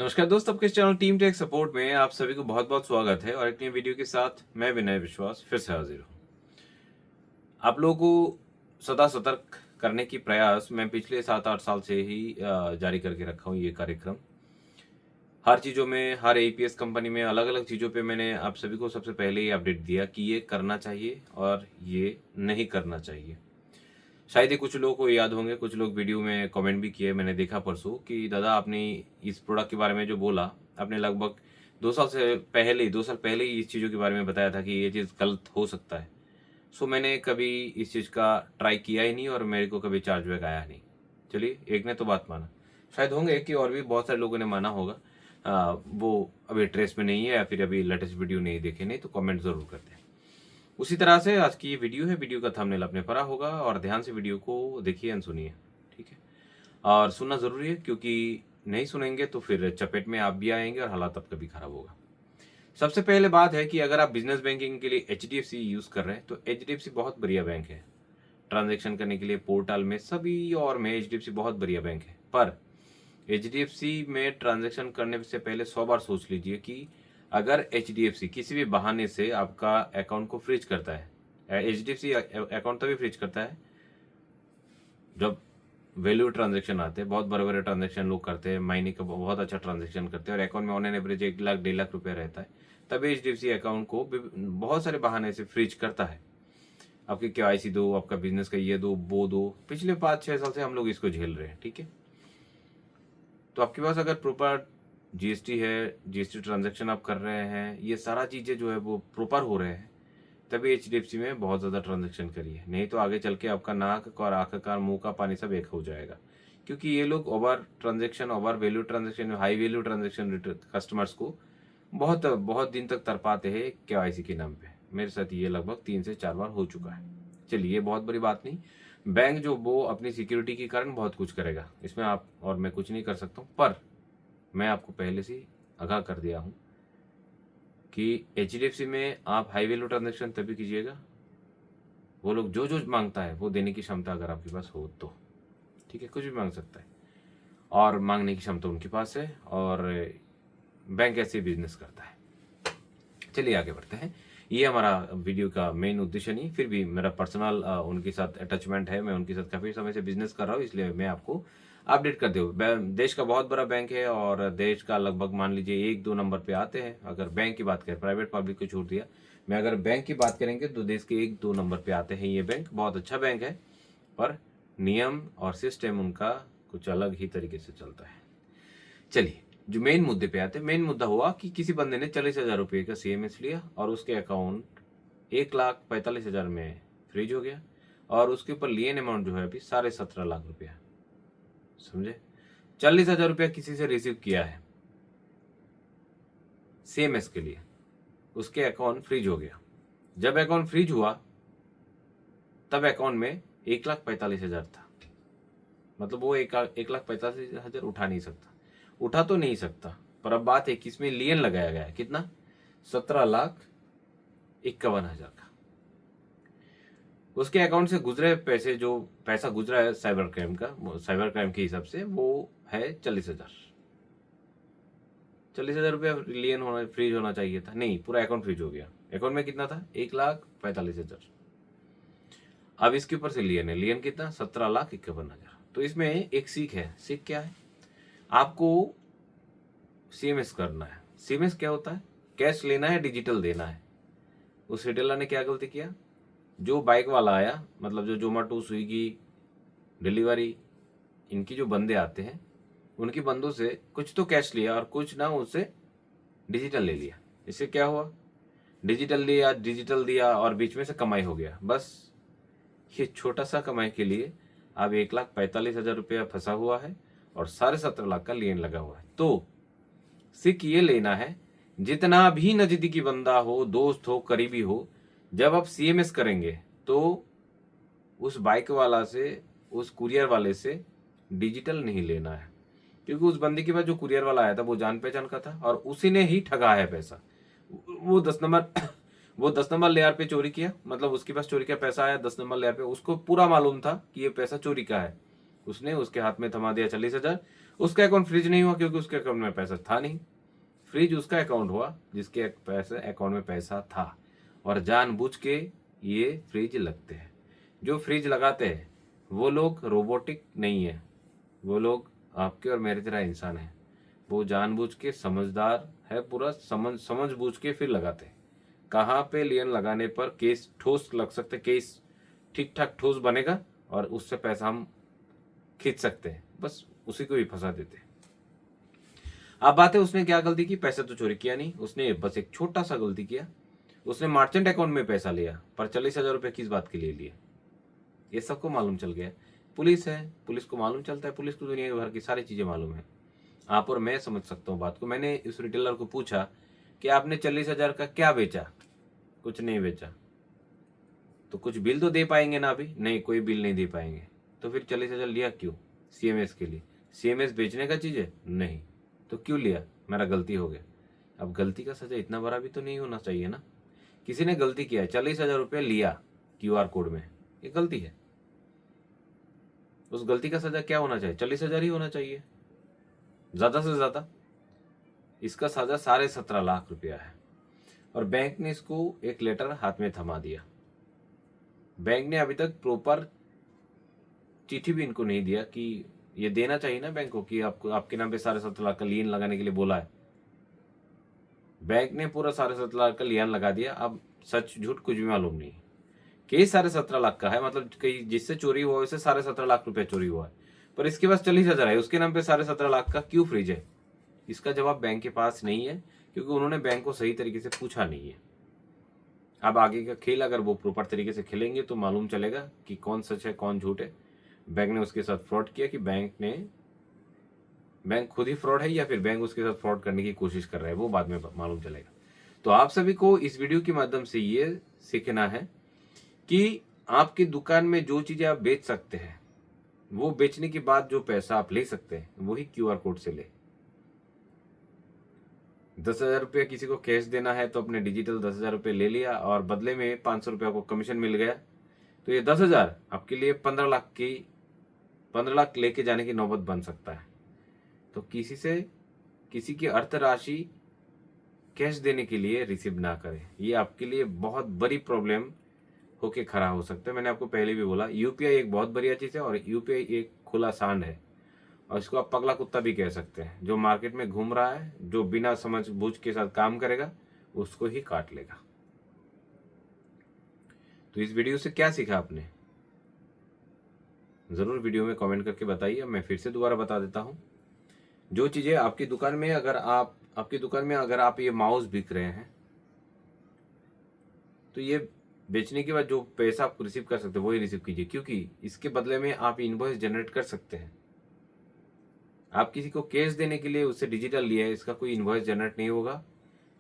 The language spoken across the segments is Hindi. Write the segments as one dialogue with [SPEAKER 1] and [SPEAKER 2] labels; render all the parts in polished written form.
[SPEAKER 1] नमस्कार दोस्तों, आपके चैनल टीम टेक सपोर्ट में आप सभी को बहुत बहुत स्वागत है और एक नई वीडियो के साथ मैं विनय विश्वास फिर से हाजिर हूँ। आप लोगों को सदा सतर्क करने की प्रयास मैं पिछले 7-8 साल से ही जारी करके रखा हूँ। ये कार्यक्रम हर चीज़ों में, हर एपीएस कंपनी में अलग अलग चीज़ों पे मैंने आप सभी को सबसे पहले ही अपडेट दिया कि ये करना चाहिए और ये नहीं करना चाहिए। शायद ही कुछ लोगों को याद होंगे, कुछ लोग वीडियो में कमेंट भी किए, मैंने देखा परसों कि दादा आपने इस प्रोडक्ट के बारे में जो बोला, आपने लगभग 2 साल पहले ही इस चीज़ों के बारे में बताया था कि ये चीज़ गलत हो सकता है। सो मैंने कभी इस चीज़ का ट्राई किया ही नहीं और मेरे को कभी चार्जबैक आया नहीं। चलिए, एक ने तो बात माना, शायद होंगे कि और भी बहुत सारे लोगों ने माना होगा। वो अभी ट्रेस में नहीं है या फिर अभी लेटेस्ट वीडियो नहीं देखे, नहीं तो कमेंट ज़रूर करते हैं। उसी तरह से आज की ये वीडियो है, वीडियो का थंबनेल आपने पढ़ा होगा और ध्यान से वीडियो को देखिए एंड सुनिए, ठीक है? और सुनना ज़रूरी है क्योंकि नहीं सुनेंगे तो फिर चपेट में आप भी आएँगे और हालात आपका भी खराब होगा। सबसे पहले बात है कि अगर आप बिज़नेस बैंकिंग के लिए एचडीएफसी यूज़ कर रहे हैं, तो एचडीएफसी बहुत बढ़िया बैंक है। ट्रांज़ैक्शन करने के लिए पोर्टल में सभी और में एचडीएफसी बहुत बढ़िया बैंक है। पर एचडीएफसी में ट्रांज़ैक्शन करने से पहले 100 बार सोच लीजिए कि अगर एचडीएफसी किसी भी बहाने से आपका अकाउंट को फ्रीज करता है, एचडीएफसी अकाउंट तभी फ्रीज करता है जब वैल्यू ट्रांजैक्शन आते हैं, बहुत बड़े बड़े ट्रांजैक्शन लोग करते हैं, महीने का बहुत अच्छा ट्रांजैक्शन करते हैं और अकाउंट में on an average 1 lakh 1.5 lakh रुपया रहता है, तभी एचडीएफसी अकाउंट को बहुत सारे बहाने से फ्रीज करता है। आपके केवाईसी दो, आपका बिजनेस का ये दो, वो दो, पिछले 5-6 साल से हम लोग इसको झेल रहे हैं, ठीक है? तो आपके पास अगर प्रॉपर जीएसटी है, जीएसटी ट्रांजैक्शन आप कर रहे हैं, ये सारा चीज़ें जो है वो प्रॉपर हो रहे हैं, तभी एचडीएफसी में बहुत ज़्यादा ट्रांजैक्शन करिए। नहीं तो आगे चल के आपका नाक और आँख का, मुँह का पानी सब एक हो जाएगा। क्योंकि ये लोग over transaction, over value transaction, high value transaction customers को बहुत बहुत दिन तक तरपाते हैं केवाईसी के नाम पे। मेरे साथ ये लगभग 3 से 4 बार हो चुका है। चलिए, ये बहुत बड़ी बात नहीं। बैंक जो वो अपनी सिक्योरिटी के कारण बहुत कुछ करेगा, इसमें आप और मैं कुछ नहीं कर सकता हूँ। पर मैं आपको पहले से ही आगाह कर दिया हूँ कि एचडीएफसी में आप हाई वैल्यू ट्रांजैक्शन तभी कीजिएगा, वो लोग जो जो मांगता है वो देने की क्षमता अगर आपके पास हो तो, ठीक है? कुछ भी मांग सकता है और मांगने की क्षमता उनके पास है और बैंक ऐसे ही बिजनेस करता है। चलिए आगे बढ़ते हैं। ये हमारा वीडियो का मेन उद्देश्य नहीं, फिर भी मेरा पर्सनल उनके साथ अटैचमेंट है। मैं उनके साथ काफ़ी समय से बिज़नेस कर रहा हूँ, इसलिए मैं आपको अपडेट कर दूँ। देश का बहुत बड़ा बैंक है और देश का लगभग मान लीजिए 1-2 नंबर पे आते हैं। अगर बैंक की बात करें, प्राइवेट पब्लिक को छोड़ दिया, मैं अगर बैंक की बात करेंगे तो देश के 1-2 नंबर पे आते हैं ये बैंक। बहुत अच्छा बैंक है, पर नियम और सिस्टम उनका कुछ अलग ही तरीके से चलता है। चलिए, जो मेन मुद्दे पे आते हैं, मेन मुद्दा हुआ कि किसी बंदे ने 40,000 रुपये का सीएमएस लिया और उसके अकाउंट 1,45,000 में फ्रीज हो गया और उसके ऊपर लियन अमाउंट जो है अभी 17.5 लाख रुपया। समझे? 40,000 रुपया किसी से रिसीव किया है सीएमएस के लिए, उसके अकाउंट फ्रीज हो गया। जब अकाउंट फ्रीज हुआ तब अकाउंट में 1,45,000 था। मतलब वो 1,45,000 उठा नहीं सकता। उठा तो नहीं सकता, पर अब बात है कि इसमें लियन लगाया गया है। कितना? 17,51,000 का। उसके अकाउंट से गुजरे पैसे, जो पैसा गुजरा है साइबर क्राइम का, साइबर क्राइम के हिसाब से वो है 40,000। 40,000 रुपया लियन होना, फ्रीज होना चाहिए था, नहीं, पूरा अकाउंट फ्रीज हो गया। अकाउंट में कितना था? 1,45,000। अब इसके ऊपर से लियन है, लियन कितना? 17,51,000। तो इसमें एक सीख है। सीख क्या है? आपको सीएमएस करना है। सीएमएस क्या होता है? कैश लेना है, डिजिटल देना है। उस रिटेलर ने क्या गलती किया? जो बाइक वाला आया, मतलब जो जोमेटो, स्विगी, डिलीवरी, इनकी जो बंदे आते हैं, उनकी बंदों से कुछ तो कैश लिया और कुछ ना उससे डिजिटल ले लिया। इससे क्या हुआ? डिजिटल लिया, डिजिटल दिया और बीच में से कमाई हो गया। बस ये छोटा सा कमाई के लिए अब 1,45,000 रुपया फंसा हुआ है और 17.5 लाख का लेन लगा हुआ है। तो सीख ये लेना है, जितना भी नजदीकी बंदा हो, दोस्त हो, करीबी हो, जब आप सीएमएस करेंगे तो उस बाइक वाला से, उस कुरियर वाले से डिजिटल नहीं लेना है। क्योंकि उस बंदे के पास जो कुरियर वाला आया था वो जान पहचान का था और उसी ने ही ठगा है पैसा। वो 10 नंबर वो 10 नंबर लेयर पे चोरी किया, मतलब उसके पास चोरी का पैसा आया 10 नंबर लेयर पे, उसको पूरा मालूम था कि ये पैसा चोरी का है। उसने उसके हाथ में थमा दिया 40,000 उसका अकाउंट फ्रीज नहीं हुआ क्योंकि उसके अकाउंट में पैसा था नहीं। फ्रीज उसका अकाउंट हुआ जिसके अकाउंट में पैसा था, और जानबूझ के ये फ्रीज लगते हैं। जो फ्रीज लगाते हैं वो लोग रोबोटिक नहीं है, वो लोग आपके और मेरे तरह इंसान है। वो जानबूझ के समझदार है, पूरा समझ बूझ के फिर लगाते हैं। कहाँ पे लियन लगाने पर केस ठोस लग सकते, केस ठीक ठाक ठोस बनेगा और उससे पैसा हम खींच सकते हैं, बस उसी को भी फंसा देते हैं। अब बात है उसने क्या गलती की, पैसा तो चोरी किया नहीं, उसने बस एक छोटा सा गलती किया, उसने मर्चेंट अकाउंट में पैसा लिया, पर 40,000 रुपये किस बात के लिए लिए ये सबको मालूम चल गया। पुलिस है, पुलिस को मालूम चलता है, पुलिस को दुनिया भर की सारी चीजें मालूम है। आप और मैं समझ सकता हूँ बात को। मैंने इस रिटेलर को पूछा कि आपने 40,000 का क्या बेचा, कुछ नहीं बेचा। तो कुछ बिल तो दे पाएंगे ना अभी, नहीं कोई बिल नहीं दे पाएंगे। तो फिर 40,000 लिया क्यों, सीएमएस के लिए? सीएमएस बेचने का चीज है नहीं, तो क्यों लिया? मेरा गलती हो गया। अब गलती का सजा इतना बड़ा भी तो नहीं होना चाहिए ना। किसी ने गलती किया, 40,000 रुपये लिया क्यूआर कोड में, ये गलती है। उस गलती का सजा क्या होना चाहिए? 40,000 ही होना चाहिए ज्यादा से ज्यादा। इसका सजा 17.5 लाख रुपया है। और बैंक ने इसको एक लेटर हाथ में थमा दिया। बैंक ने अभी तक प्रॉपर चिट्ठी भी इनको नहीं दिया कि ये देना चाहिए ना बैंक को कि आपको आपके नाम पे 17.5 लाख का लियन लगाने के लिए बोला है। बैंक ने पूरा 17.5 लाख का लियन लगा दिया। अब सच झूठ कुछ भी मालूम नहीं। केस 17.5 लाख का है, मतलब कहीं जिससे चोरी हुआ उसे 17.5 लाख रुपया चोरी हुआ है, पर इसके पास 40,000 है, उसके नाम पे 17.5 लाख का क्यों फ्रीज है? इसका जवाब बैंक के पास नहीं है, क्योंकि उन्होंने बैंक को सही तरीके से पूछा नहीं है। अब आगे का खेल अगर वो प्रॉपर तरीके से खेलेंगे तो मालूम चलेगा कि कौन सच है कौन झूठ है। बैंक ने उसके साथ फ्रॉड किया कि बैंक खुद ही फ्रॉड है या फिर बैंक उसके साथ फ्रॉड करने की कोशिश कर रहा है, वो बाद में मालूम चलेगा। तो आप सभी को इस वीडियो के माध्यम से ये सीखना है कि आपकी दुकान में जो चीजें आप बेच सकते हैं, वो बेचने के बाद जो पैसा आप ले सकते हैं वही क्यूआर कोड से ले। 10,000 रुपया किसी को कैश देना है तो अपने डिजिटल 10,000 रुपये ले लिया और बदले में 500 रुपया को कमीशन मिल गया, तो ये 10,000 आपके लिए 15 लाख लेके जाने की नौबत बन सकता है। तो किसी की अर्थ राशि कैश देने के लिए रिसीव ना करें, ये आपके लिए बहुत बड़ी प्रॉब्लम होके खड़ा हो सकता है। मैंने आपको पहले भी बोला, यूपीआई एक बहुत बढ़िया चीज है और यूपीआई एक खुला सांड है, और इसको आप पगला कुत्ता भी कह सकते हैं। जो मार्केट में घूम रहा है, जो बिना समझ बूझ के साथ काम करेगा उसको ही काट लेगा। तो इस वीडियो से क्या सीखा आपने, जरूर वीडियो में कमेंट करके बताइए। मैं फिर से दोबारा बता देता हूँ, जो चीजें आपकी दुकान में अगर आप ये माउस बिक रहे हैं, तो ये बेचने के बाद जो पैसा आप रिसीव कर सकते हैं वही रिसीव कीजिए, क्योंकि इसके बदले में आप इनवॉइस जनरेट कर सकते हैं। आप किसी को कैश देने के लिए उससे डिजिटल लिया है, इसका कोई इनवॉइस जनरेट नहीं होगा,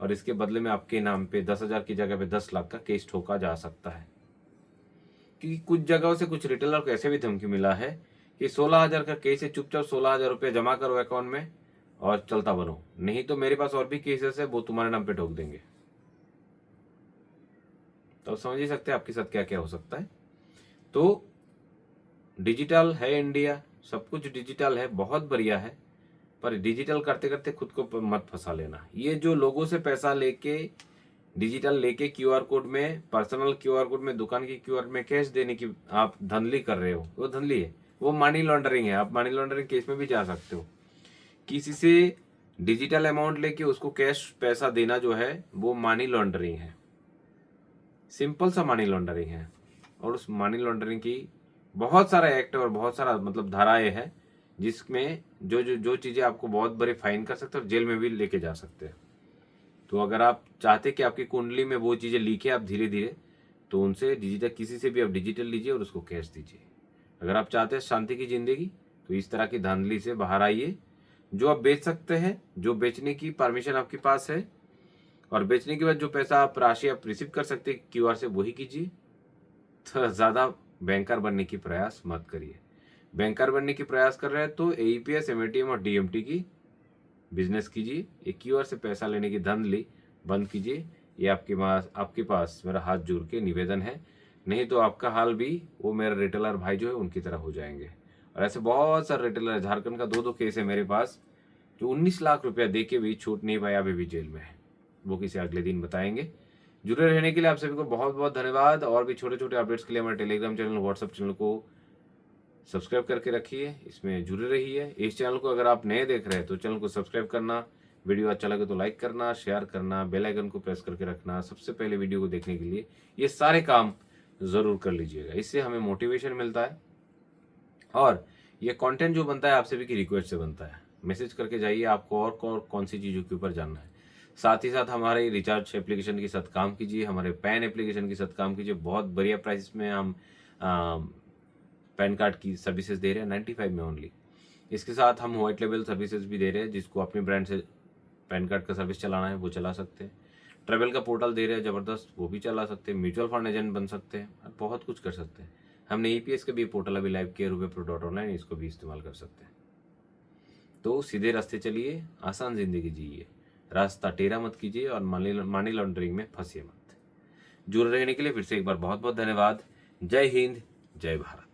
[SPEAKER 1] और इसके बदले में आपके नाम पे 10,000 की जगह पे 10 लाख का केस ठोका जा सकता है। क्योंकि कुछ जगहों से कुछ रिटेलर को ऐसे भी धमकी मिला है कि 16,000 का केस है, चुपचाप 16,000 रुपये जमा करो अकाउंट में और चलता बनो, नहीं तो मेरे पास और भी केसेस है, वो तुम्हारे नाम पे ठोक देंगे। तो समझ ही सकते हैं आपके साथ क्या क्या हो सकता है। तो डिजिटल है इंडिया, सब कुछ डिजिटल है, बहुत बढ़िया है, पर डिजिटल करते करते खुद को मत फंसा लेना। ये जो लोगों से पैसा लेके डिजिटल लेके क्यूआर कोड में, पर्सनल क्यूआर कोड में, दुकान की क्यूआर में कैश देने की आप धंधली कर रहे हो, वो धंधली है, वो मनी लॉन्ड्रिंग है। आप मनी लॉन्ड्रिंग केस में भी जा सकते हो। किसी से डिजिटल अमाउंट लेके उसको कैश पैसा देना जो है वो मनी लॉन्ड्रिंग है, सिंपल सा मनी लॉन्ड्रिंग है। और उस मनी लॉन्ड्रिंग की बहुत सारा एक्ट और बहुत सारा मतलब धाराएं है, जिसमें जो चीजें आपको बहुत बड़े फाइन कर सकते हैं और जेल में भी लेके जा सकते हैं। तो अगर आप चाहते कि आपकी कुंडली में वो चीजें लिखे आप धीरे धीरे, तो उनसे डिजिटल किसी से भी आप डिजिटल लीजिए और उसको कैश दीजिए। अगर आप चाहते हैं शांति की जिंदगी, तो इस तरह की धांधली से बाहर आइए। जो आप बेच सकते हैं, जो बेचने की परमिशन आपके पास है, और बेचने के बाद जो पैसा आप राशि आप रिसीव कर सकते हैं क्यूआर से, वही कीजिए। तो ज्यादा बैंकर बनने की प्रयास मत करिए। बैंकर बनने की प्रयास कर रहे हैं तो एईपीएस, एमएटीएम और डीएमटी की बिजनेस कीजिए। ये क्यूआर से पैसा लेने की धंधली बंद कीजिए। ये आपके पास मेरा हाथ जोड़ के निवेदन है, नहीं तो आपका हाल भी वो मेरा रिटेलर भाई जो है उनकी तरह हो जाएंगे। और ऐसे बहुत सारे रिटेलर है, झारखंड का 2-2 केस है मेरे पास, जो 19 लाख रुपया दे के भी छूट नहीं पाया, अभी भी जेल में है। वो किसी अगले दिन बताएंगे। जुड़े रहने के लिए आप सभी को बहुत बहुत धन्यवाद। और भी छोटे छोटे अपडेट्स के लिए हमारे टेलीग्राम चैनल, व्हाट्सएप चैनल को सब्सक्राइब करके रखिए, इसमें जुड़े रहिए। इस चैनल को अगर आप नए देख रहे हैं तो चैनल को सब्सक्राइब करना, वीडियो अच्छा लगे तो लाइक करना, शेयर करना, बेल आइकन को प्रेस करके रखना सबसे पहले वीडियो को देखने के लिए। ये सारे काम ज़रूर कर लीजिएगा, इससे हमें मोटिवेशन मिलता है और ये कंटेंट जो बनता है आप सभी की रिक्वेस्ट से बनता है। मैसेज करके जाइए आपको और कौन सी चीज़ों के ऊपर जानना है। साथ ही साथ हमारे रिचार्ज एप्लीकेशन के साथ काम कीजिए, हमारे पैन एप्लीकेशन के साथ काम कीजिए। बहुत बढ़िया प्राइस में हम पैन कार्ड की सर्विसेज दे रहे हैं 95 में ओनली। इसके साथ हम व्हाइट लेबल सर्विसेज भी दे रहे हैं, जिसको अपने ब्रांड से पैन कार्ड का सर्विस चलाना है वो चला सकते हैं। ट्रेवल का पोर्टल दे रहे हैं ज़बरदस्त, वो भी चला सकते हैं। म्यूचुअल फंड एजेंट बन सकते हैं और बहुत कुछ कर सकते हैं। हमने ईपीएस का भी पोर्टल अभी लाइव किया, rupeepro.online, इसको भी इस्तेमाल कर सकते हैं। तो सीधे रास्ते चलिए, आसान जिंदगी जिए, रास्ता टेढ़ा मत कीजिए और मनी लॉन्ड्रिंग में फंसिए मत। जुड़े रहने के लिए फिर से एक बार बहुत बहुत धन्यवाद। जय हिंद, जय भारत।